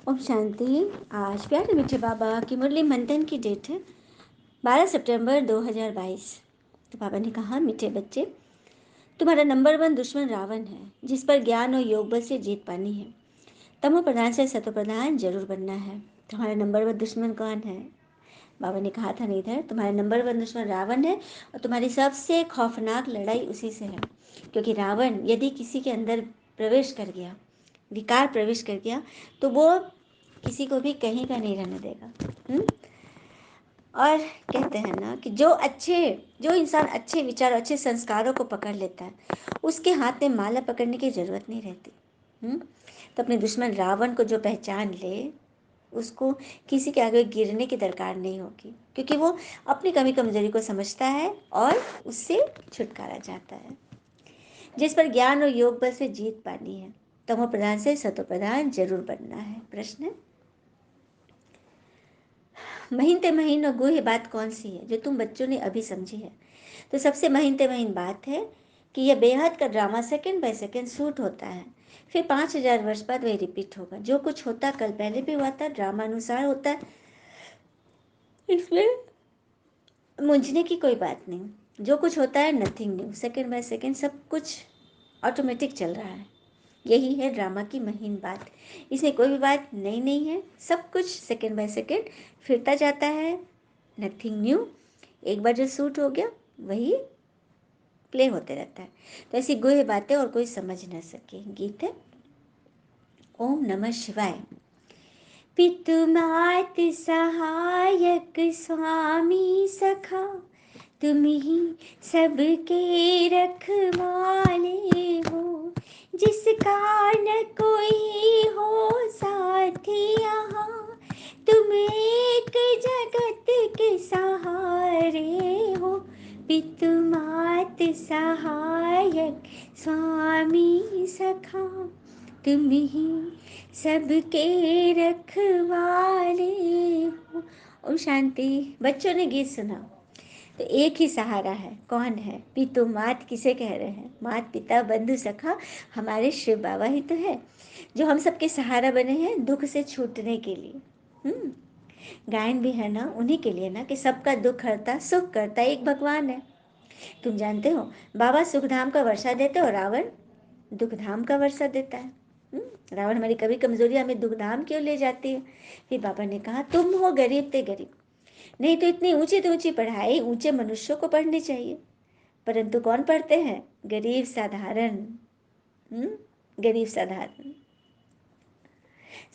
ओम शांति। आज प्यारे मीठे बाबा की मुरली मंथन की डेट है 12 सितंबर 2022। तो बाबा ने कहा, मीठे बच्चे, तुम्हारा नंबर 1 दुश्मन रावण है, जिस पर ज्ञान और योग बल से जीत पानी है। तमो प्रधान से सतो प्रधान जरूर बनना है। तुम्हारा नंबर 1 दुश्मन कौन है? बाबा ने कहा था, नहीं इधर, तुम्हारा नंबर 1 दुश्मन रावण है और तुम्हारी सबसे खौफनाक लड़ाई उसी से है। क्योंकि रावण यदि किसी के अंदर प्रवेश कर गया, विकार प्रवेश कर गया, तो वो किसी को भी कहीं का नहीं रहने देगा। और कहते हैं ना कि जो इंसान अच्छे विचार, अच्छे संस्कारों को पकड़ लेता है, उसके हाथ में माला पकड़ने की जरूरत नहीं रहती। तो अपने दुश्मन रावण को जो पहचान ले, उसको किसी के आगे गिरने की दरकार नहीं होगी, क्योंकि वो अपनी कमी कमजोरी को समझता है और उससे छुटकारा चाहता है। जिस पर ज्ञान और योग बल से जीत पानी है, तमो प्रधान से सतो प्रधान जरूर बनना है। प्रश्न: महीनते महीन और गुह्य बात कौन सी है जो तुम बच्चों ने अभी समझी है? तो सबसे महीनते महीन बात है कि यह बेहद का drama second by second shoot होता है, फिर 5000 वर्ष बाद वही रिपीट होगा। जो कुछ होता कल पहले भी हुआ था, ड्रामा अनुसार होता है, इसमें मुझने की कोई बात नहीं। जो कुछ होता है nothing new, second by second सब कुछ ऑटोमेटिक चल रहा है। यही है ड्रामा की महीन बात। इसमें कोई भी बात नई नहीं है, सब कुछ सेकंड बाय सेकंड फिरता जाता है, नथिंग न्यू। एक बार जो शूट हो गया वही प्ले होते रहता है। तो ऐसी गुह्य बातें और कोई समझ न सके। गीत है ओम नमः शिवाय। पितु मात सहायक स्वामी सखा, तुम ही सबके रखवाले हो। जिसका न कोई हो साथी यहाँ, तुम एक जगत के सहारे हो। पितु मात सहायक स्वामी सखा, तुम ही सबके रखवाले हो। ओम शांति। बच्चों ने गीत सुना। तो एक ही सहारा है, कौन है? पितु मात किसे कह रहे हैं? मात पिता बंधु सखा, हमारे शिव बाबा ही तो है, जो हम सबके सहारा बने हैं दुख से छूटने के लिए। गायन भी है ना उन्हीं के लिए ना, कि सबका दुख हरता सुख करता एक भगवान है। तुम जानते हो, बाबा सुखधाम का वर्षा देते और रावण दुखधाम का वर्षा देता है। रावण हमारी कभी कमजोरी हमें दुखधाम क्यों ले जाती है? फिर बाबा ने कहा, तुम हो गरीब ते गरीब, नहीं तो इतनी ऊंची तो ऊंची पढ़ाई ऊंचे मनुष्यों को पढ़नी चाहिए, परंतु कौन पढ़ते हैं? गरीब साधारण। गरीब साधारण,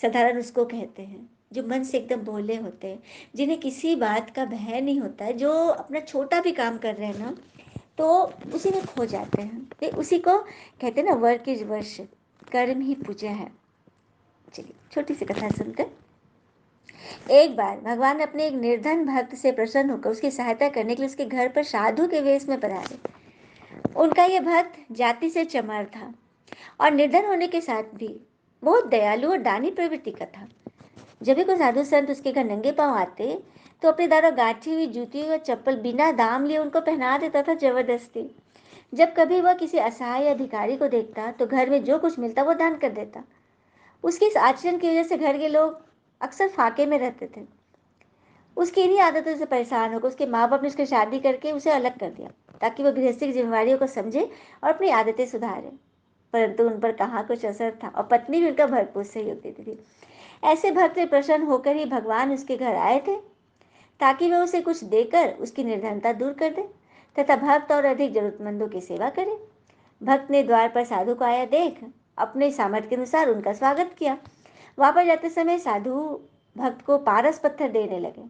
साधारण उसको कहते हैं जो मन से एकदम भोले होते हैं, जिन्हें किसी बात का भय नहीं होता है, जो अपना छोटा भी काम कर रहे हैं ना तो उसी में खो जाते हैं। तो उसी को कहते हैं ना, वर्क इज वर्शिप, कर्म ही पूजा है। चलिए छोटी सी कथा सुनते। एक बार भगवान अपने एक निर्धन भक्त से प्रसन्न होकर उसकी सहायता करने के लिए उसके घर पर साधु के वेश में पधारे। उनका यह भक्त जाति से चमार था और निर्धन होने के साथ भी बहुत दयालु और दानी प्रवृत्ति का था। जब भी कोई साधु संत उसके घर नंगे पांव आते तो अपने द्वारा गांठी हुई जूती और चप्पल बिना दाम लिए उनको पहना देता था जबरदस्ती। जब कभी वह किसी असहाय या भिखारी को देखता तो घर में जो कुछ मिलता वो दान कर देता। उसके इस आचरण की वजह से घर के लोग अक्सर फाके में रहते थे। उसकी इन्हीं आदतों से परेशान होकर उसके माँ बाप ने उसकी शादी करके उसे अलग कर दिया, ताकि वह गृहस्थी की जिम्मेवारियों को समझे और अपनी आदतें सुधारे। परंतु उन पर कहाँ कुछ असर था, और पत्नी भी उनका भरपूर सहयोग देती थी। ऐसे भक्त से प्रसन्न होकर ही भगवान उसके घर आए थे, ताकि वह उसे कुछ देकर उसकी निर्धनता दूर कर दे तथा भक्त और अधिक जरूरतमंदों की सेवा करे। भक्त ने द्वार पर साधु को आया देख अपने सामर्थ्य के अनुसार उनका स्वागत किया। वापस जाते समय साधु भक्त को पारस पत्थर देने लगे।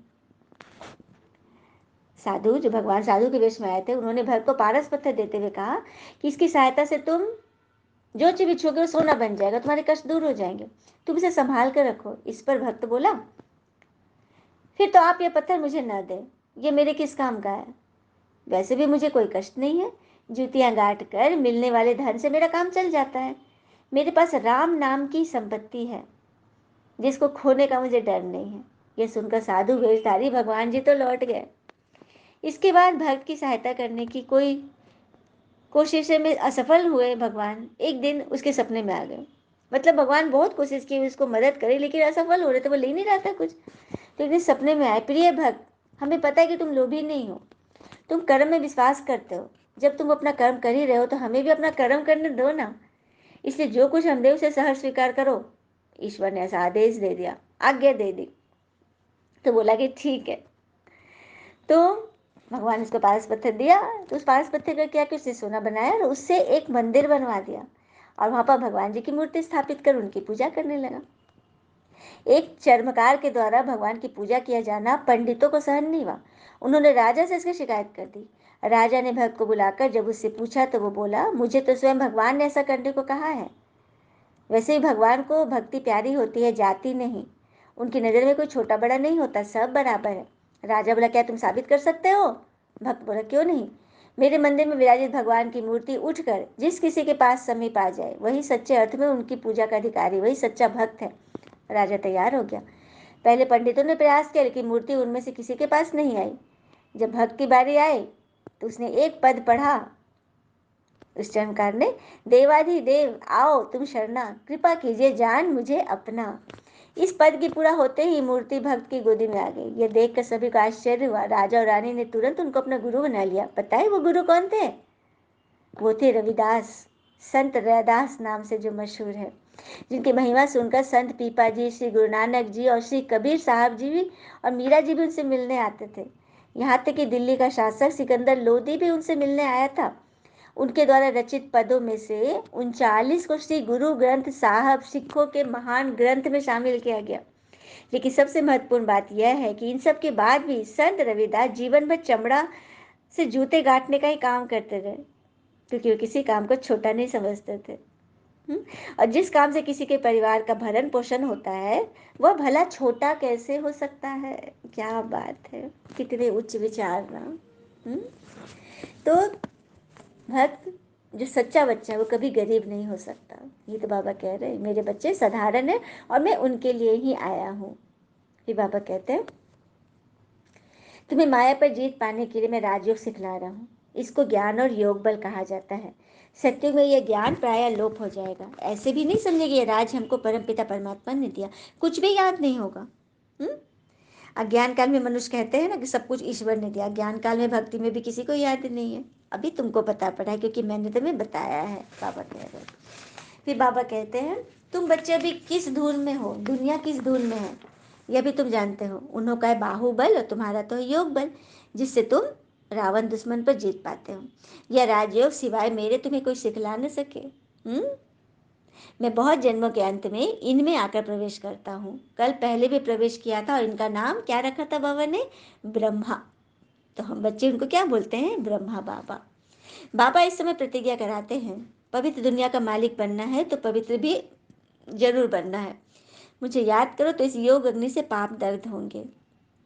साधु जो भगवान साधु के वेश में आए थे, उन्होंने भक्त को पारस पत्थर देते हुए कहा कि इसकी सहायता से तुम जो चीज बिछोगे वो सोना बन जाएगा, तुम्हारे कष्ट दूर हो जाएंगे, तुम इसे संभाल कर रखो। इस पर भक्त बोला, फिर तो आप ये पत्थर मुझे न दें, ये मेरे किस काम का है? वैसे भी मुझे कोई कष्ट नहीं है, जूतियां गांठ कर मिलने वाले धन से मेरा काम चल जाता है। मेरे पास राम नाम की संपत्ति है, जिसको खोने का मुझे डर नहीं है। यह सुनकर साधु वेशधारी भगवान जी तो लौट गए। इसके बाद भक्त की सहायता करने की कोई कोशिशें में असफल हुए भगवान एक दिन उसके सपने में आ गए। मतलब भगवान बहुत कोशिश की उसको मदद करे, लेकिन असफल हो रहे थे, वो ले नहीं रहा था कुछ। तो एक दिन सपने में आए, प्रिय भक्त, हमें पता है कि तुम लोभी नहीं हो, तुम कर्म में विश्वास करते हो। जब तुम अपना कर्म कर ही रहे हो तो हमें भी अपना कर्म करने दो ना। इसलिए जो कुछ हम दे उसे सहर्ष स्वीकार करो। ईश्वर ने ऐसा आदेश दे दिया, आज्ञा दे दी। तो बोला कि ठीक है। तो भगवान ने उसको पारस पत्थर दिया, तो उस पारस पत्थर का क्या कि उससे सोना बनाया और उससे एक मंदिर बनवा दिया, और वहां पर भगवान जी की मूर्ति स्थापित कर उनकी पूजा करने लगा। एक चर्मकार के द्वारा भगवान की पूजा किया जाना पंडितों को सहन नहीं हुआ। उन्होंने राजा से इसकी शिकायत कर दी। राजा ने भक्त को बुलाकर जब उससे पूछा तो वो बोला, मुझे तो स्वयं भगवान ने ऐसा करने को कहा है। वैसे ही भगवान को भक्ति प्यारी होती है, जाति नहीं। उनकी नज़र में कोई छोटा बड़ा नहीं होता, सब बराबर है। राजा बोला, क्या तुम साबित कर सकते हो? भक्त बोला, क्यों नहीं। मेरे मंदिर में विराजित भगवान की मूर्ति उठकर जिस किसी के पास समीप आ जाए वही सच्चे अर्थ में उनकी पूजा का अधिकारी, वही सच्चा भक्त है। राजा तैयार हो गया। पहले पंडितों ने प्रयास किया, लेकिन मूर्ति उनमें से किसी के पास नहीं आई। जब भक्त की बारी आई तो उसने एक पद पढ़ा। उस चमत्कार ने, देवाधिदेव आओ तुम शरणा, कृपा कीजिए जान मुझे अपना। इस पद की पूरा होते ही मूर्ति भक्त की गोदी में आ गई। यह देखकर सभी को आश्चर्य हुआ। राजा और रानी ने तुरंत उनको अपना गुरु बना लिया। पता है वो गुरु कौन थे? वो थे रविदास, संत रैदास नाम से जो मशहूर है, जिनकी महिमा सुनकर संत पीपा जी, श्री गुरु नानक जी और श्री कबीर साहब जी भी और मीरा जी भी उनसे मिलने आते थे। यहाँ तक कि दिल्ली का शासक सिकंदर लोदी भी उनसे मिलने आया था। उनके द्वारा रचित पदों में से 39 को श्री गुरु ग्रंथ साहब सिखों के महान ग्रंथ में शामिल किया गया। लेकिन सबसे महत्वपूर्ण बात यह है कि इन सब के बाद भी संत रविदास जीवन भर चमड़ा से जूते गांठने का ही काम करते रहे, क्योंकि वो किसी काम को छोटा नहीं समझते थे। और जिस काम से किसी के परिवार का भरण पोषण होता है वह भला छोटा कैसे हो सकता है। क्या बात है, कितने उच्च विचार ना। तो भक्त जो सच्चा बच्चा है वो कभी गरीब नहीं हो सकता। ये तो बाबा कह रहे हैं, मेरे बच्चे साधारण है और मैं उनके लिए ही आया हूँ। फिर बाबा कहते हैं, तुम्हें माया पर जीत पाने के लिए मैं राजयोग सिखला रहा हूँ। इसको ज्ञान और योग बल कहा जाता है। सत्युग में यह ज्ञान प्राय लोप हो जाएगा। ऐसे भी नहीं समझेगी ये राज हमको परमपिता परमात्मा ने दिया, कुछ भी याद नहीं होगा। अज्ञान काल में मनुष्य कहते हैं ना कि सब कुछ ईश्वर ने दिया, ज्ञान काल में भक्ति में भी किसी को याद नहीं है। अभी तुमको पता पड़ा है क्योंकि मैंने तुम्हें बताया है, बाबा कह रहे हैं। फिर बाबा कहते हैं, तुम बच्चे अभी किस धुन में हो, दुनिया किस धुन में है यह भी तुम जानते हो। उन्हों का है बाहुबल और तुम्हारा तो है योग बल, जिससे तुम रावण दुश्मन पर जीत पाते हो। यह राजयोग सिवाय मेरे तुम्हें कोई सिखला न सके। मैं बहुत जन्मों के अंत में इनमें आकर प्रवेश करता हूँ। कल पहले भी प्रवेश किया था और इनका नाम क्या रखा था बाबा ने? ब्रह्मा। तो हम बच्चे उनको क्या बोलते हैं? ब्रह्मा बाबा। बाबा इस समय प्रतिज्ञा कराते हैं, पवित्र दुनिया का मालिक बनना है तो पवित्र भी जरूर बनना है। मुझे याद करो तो इस योग अग्नि से पाप दर्द होंगे।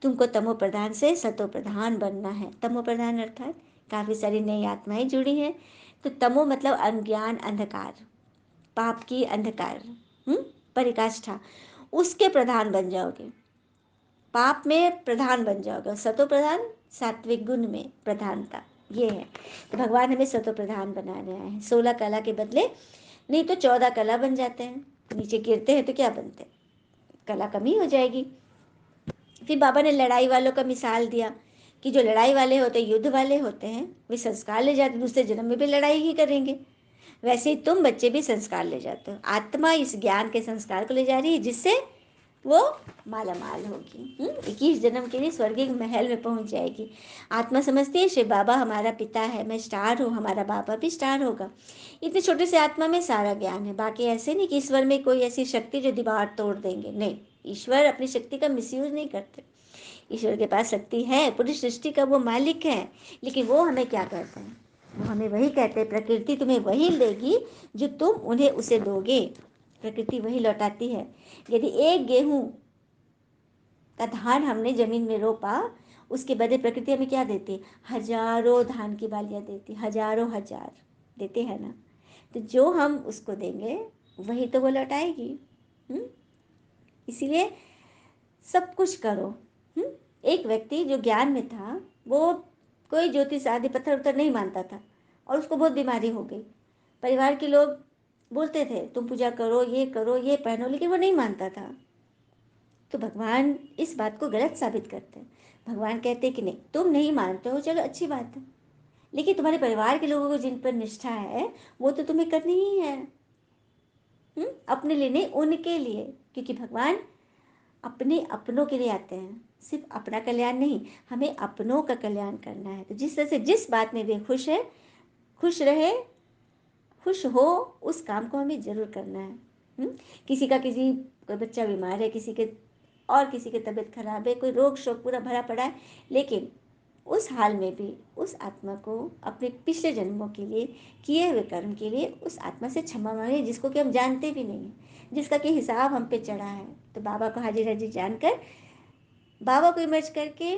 तुमको तमो प्रधान से सतो प्रधान बनना है। तमो प्रधान अर्थात काफी सारी नई आत्माएं जुड़ी हैं। तो तमो मतलब अज्ञान, अंधकार, पाप की अंधकार, परिकाष्ठा, उसके प्रधान बन जाओगे। पाप में प्रधान बन जाओगे। सतो प्रधान सात्विक गुण में प्रधानता, ये है। तो भगवान हमें सतो प्रधान बना रहे हैं। 16 कला के बदले नहीं तो 14 कला बन जाते हैं। नीचे गिरते हैं तो क्या बनते हैं? कला कमी हो जाएगी। फिर बाबा ने लड़ाई वालों का मिसाल दिया कि जो लड़ाई वाले होते हैं, युद्ध वाले होते हैं, वे संस्कार ले जाते, दूसरे जन्म में भी लड़ाई ही करेंगे। वैसे ही तुम बच्चे भी संस्कार ले जाते हो। आत्मा इस ज्ञान के संस्कार को ले जा रही है जिससे वो माला माल होगी। 21 जन्म के लिए स्वर्गीय महल में पहुंच जाएगी। आत्मा समझती है शिव बाबा हमारा पिता है, मैं स्टार हूँ, हमारा बाबा भी स्टार होगा। इतने छोटे से आत्मा में सारा ज्ञान है। बाकी ऐसे नहीं कि ईश्वर में कोई ऐसी शक्ति जो दीवार तोड़ देंगे, नहीं। ईश्वर अपनी शक्ति का मिसयूज नहीं करते। ईश्वर के पास शक्ति है, पूरी सृष्टि का वो मालिक है। लेकिन वो हमें क्या कहते हैं? वो हमें वही कहते हैं, प्रकृति तुम्हें वही देगी जो तुम उन्हें उसे दोगे। प्रकृति वही लौटाती है। यदि एक गेहूं का धान हमने जमीन में रोपा, उसके बदले प्रकृति हमें क्या देती है? हजारों धान की बालियां देती, हजारों हजार देते हैं ना। तो जो हम उसको देंगे वही तो वो लौटाएगी। इसीलिए सब कुछ करो। एक व्यक्ति जो ज्ञान में था, वो कोई ज्योतिष आदि पत्थर उत्थर नहीं मानता था और उसको बहुत बीमारी हो गई। परिवार के लोग बोलते थे तुम पूजा करो, ये पहनो, लेकिन वो नहीं मानता था। तो भगवान इस बात को गलत साबित करते हैं। भगवान कहते हैं कि नहीं, तुम नहीं मानते हो, चलो अच्छी बात है, लेकिन तुम्हारे परिवार के लोगों को जिन पर निष्ठा है वो तो तुम्हें करनी ही है। अपने लिए नहीं, उनके लिए, क्योंकि भगवान अपने अपनों के लिए आते हैं, सिर्फ अपना कल्याण नहीं, हमें अपनों का कल्याण करना है। तो जिस तरह से जिस बात में वे खुश है, खुश रहे, खुश हो, उस काम को हमें जरूर करना है। किसी का किसी कोई बच्चा बीमार है, किसी के और किसी की तबीयत खराब है, कोई रोग शोक पूरा भरा पड़ा है, लेकिन उस हाल में भी उस आत्मा को अपने पिछले जन्मों के लिए किए हुए कर्म के लिए उस आत्मा से क्षमा मांगे, जिसको कि हम जानते भी नहीं हैं, जिसका कि हिसाब हम पे चढ़ा है। तो बाबा को हाजिर हाजिर जानकर, बाबा को इमर्ज करके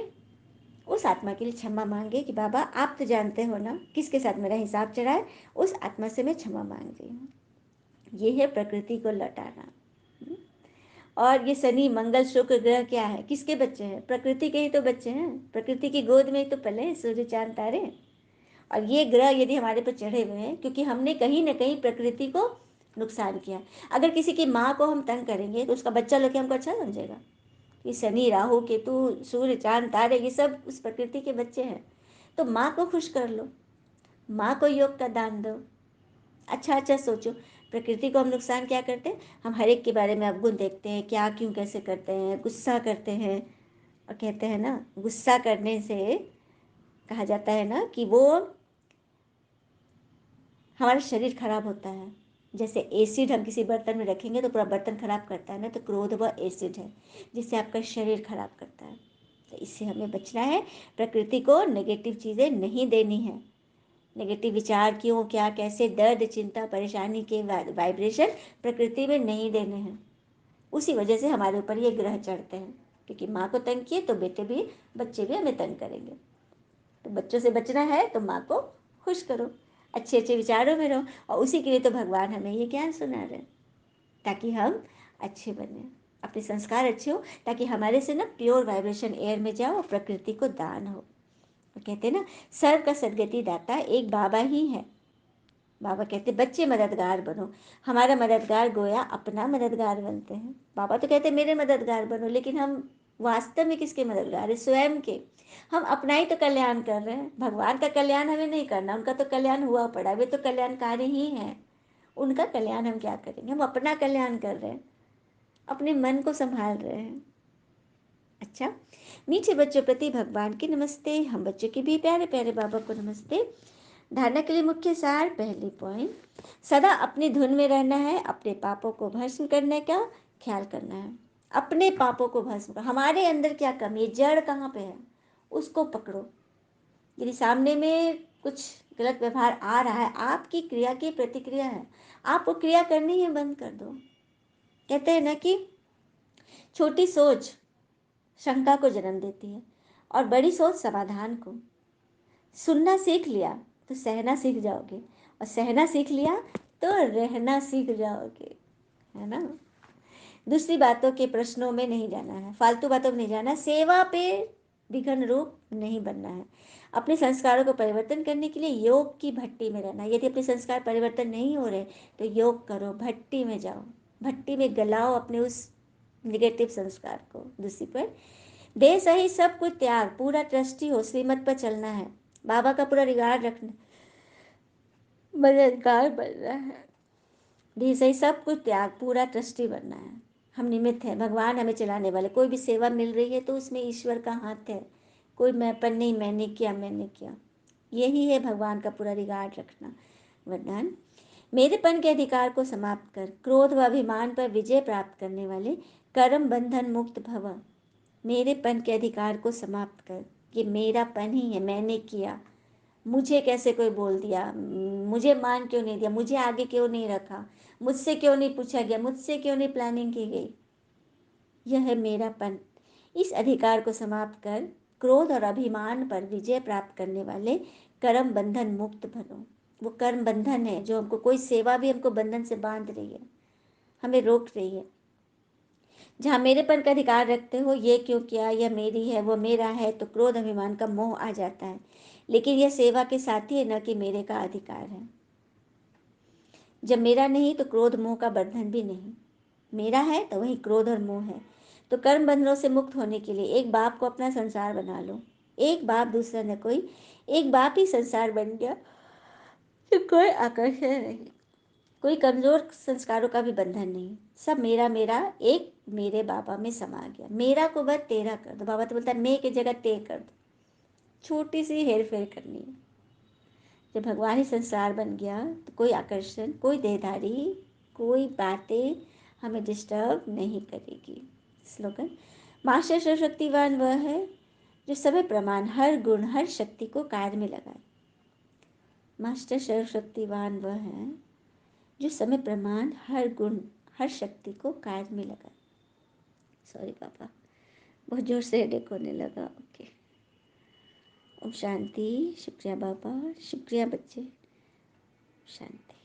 उस आत्मा के लिए क्षमा मांगे कि बाबा आप तो जानते हो ना किसके साथ मेरा हिसाब चढ़ा है, उस आत्मा से मैं क्षमा मांग रही हूँ। ये है प्रकृति को लौटाना। और ये शनि मंगल शुक्र ग्रह क्या है, किसके बच्चे हैं? प्रकृति के ही तो बच्चे हैं, प्रकृति की गोद में ही तो पले सूर्य चांद तारे। और ये ग्रह यदि हमारे पर चढ़े हुए हैं क्योंकि हमने कहीं ना कहीं प्रकृति को नुकसान किया। अगर किसी की माँ को हम तंग करेंगे तो उसका बच्चा लोग हमको अच्छा समझेगा कि शनि राहु केतु सूर्य चांद तारे ये सब उस प्रकृति के बच्चे हैं। तो माँ को खुश कर लो, माँ को योग का दान दो, अच्छा अच्छा सोचो। प्रकृति को हम नुकसान क्या करते हैं, हम हर एक के बारे में अवगुण देखते हैं, क्या क्यों कैसे करते हैं, गुस्सा करते हैं। और कहते हैं ना, गुस्सा करने से कहा जाता है ना कि वो हमारा शरीर खराब होता है। जैसे एसिड हम किसी बर्तन में रखेंगे तो पूरा बर्तन खराब करता है ना, तो क्रोध वह एसिड है जिससे आपका शरीर खराब करता है। तो इससे हमें बचना है, प्रकृति को नेगेटिव चीज़ें नहीं देनी है। नेगेटिव विचार क्यों क्या कैसे, दर्द चिंता परेशानी के वाइब्रेशन प्रकृति में नहीं देने हैं। उसी वजह से हमारे ऊपर ये ग्रह चढ़ते हैं, क्योंकि माँ को तंग किए तो बेटे भी बच्चे भी हमें तंग करेंगे। तो बच्चों से बचना है तो माँ को खुश करो, अच्छे अच्छे विचारों में रहो। और उसी के लिए तो भगवान हमें ये ज्ञान सुना रहे हैं, ताकि हम अच्छे बने, अपने संस्कार अच्छे हो, ताकि हमारे से ना प्योर वाइब्रेशन एयर में जाओ, प्रकृति को दान हो। तो कहते हैं ना, सर्व का सदगति दाता एक बाबा ही है। बाबा कहते बच्चे मददगार बनो। हमारा मददगार गोया अपना मददगार बनते हैं। बाबा तो कहते मेरे मददगार बनो, लेकिन हम वास्तव में किसके मददगार है? स्वयं के। हम अपना ही तो कल्याण कर रहे हैं, भगवान का कल्याण हमें नहीं करना, उनका तो कल्याण हुआ पड़ा, वे तो कल्याणकारी ही हैं। उनका कल्याण हम क्या करेंगे? हम अपना कल्याण कर रहे हैं, अपने मन को संभाल रहे हैं। अच्छा, मीठे बच्चों प्रति भगवान की नमस्ते, हम बच्चों के भी प्यारे प्यारे बाबा को नमस्ते। धारणा के लिए मुख्य सार, पहली पॉइंट, सदा अपनी धुन में रहना है, अपने पापों को भस्म करने का ख्याल करना है। अपने पापों को भस्म कर, हमारे अंदर क्या कमी है, जड़ कहाँ पे है, उसको पकड़ो। यदि सामने में कुछ गलत व्यवहार आ रहा है, आपकी क्रिया की प्रतिक्रिया है, आप वो क्रिया करनी है बंद कर दो। कहते हैं ना कि छोटी सोच शंका को जन्म देती है और बड़ी सोच समाधान को। सुनना सीख लिया तो सहना सीख जाओगे, और सहना सीख लिया तो रहना सीख जाओगे, है ना। दूसरी बातों के प्रश्नों में नहीं जाना है, फालतू बातों में नहीं जाना, सेवा पे विघ्न रूप नहीं बनना है। अपने संस्कारों को परिवर्तन करने के लिए योग की भट्टी में रहना। यदि अपने संस्कार परिवर्तन नहीं हो रहे तो योग करो, भट्टी में जाओ, भट्टी में गलाओ अपने उस निगेटिव संस्कार को। दूसरी पर देह सही सब कुछ त्याग, पूरा ट्रस्टी हो, श्रीमत पर चलना है, बाबा का पूरा रिगार्ड रखना, मददगार बनना है। देह सही सब कुछ त्याग, पूरा ट्रस्टी बनना है। हम निमित्त हैं, भगवान हमें चलाने वाले। कोई भी सेवा मिल रही है तो उसमें ईश्वर का हाथ है, कोई मैंपन नहीं, मैंने किया। यही है भगवान का पूरा रिगार्ड रखना। वरदान, मेरेपन के अधिकार को समाप्त कर क्रोध व अभिमान पर विजय प्राप्त करने वाले कर्म बंधन मुक्त भव। मेरेपन के अधिकार को समाप्त कर, ये मेरापन ही है, मैंने किया, मुझे कैसे कोई बोल दिया, मुझे मान क्यों नहीं दिया, मुझे आगे क्यों नहीं रखा, मुझसे क्यों नहीं पूछा गया, मुझसे क्यों नहीं प्लानिंग की गई, यह है मेरापन। इस अधिकार को समाप्त कर क्रोध और अभिमान पर विजय प्राप्त करने वाले कर्म बंधन मुक्त बनो। वो कर्म बंधन है जो हमको, कोई सेवा भी हमको बंधन से बांध रही है, हमें रोक रही है। जहाँ मेरेपन का अधिकार रखते हो, ये क्यों किया, यह मेरी है, वो मेरा है, तो क्रोध अभिमान का मोह आ जाता है। लेकिन यह सेवा के साथी है, न कि मेरे का अधिकार है। जब मेरा नहीं तो क्रोध मोह का बंधन भी नहीं। मेरा है तो वही क्रोध और मोह है। तो कर्म बंधनों से मुक्त होने के लिए एक बाप को अपना संसार बना लो। एक बाप, दूसरा न कोई। एक बाप ही संसार बन गया तो कोई आकर्षण नहीं, कोई कमजोर संस्कारों का भी बंधन नहीं। सब मेरा मेरा एक मेरे बाबा में समा गया। मेरा को बस तेरा कर दो। बाबा तो बोलता है मैं की जगह ते कर दो। छोटी सी हेर फेर करनी है। जब भगवान ही संसार बन गया तो कोई आकर्षण, कोई देहधारी, कोई बातें हमें डिस्टर्ब नहीं करेगी। स्लोगन। मास्टर सर्वशक्तिवान वह है जो समय प्रमाण हर गुण हर शक्ति को कार्य में लगाए। मास्टर सर्वशक्तिवान वह है जो समय प्रमाण हर गुण हर शक्ति को कार्य में लगाए। सॉरी पापा, बहुत जोर से हेडेक होने लगा। ओके, ओम शांति। शुक्रिया बाबा, शुक्रिया बच्चे। शांति।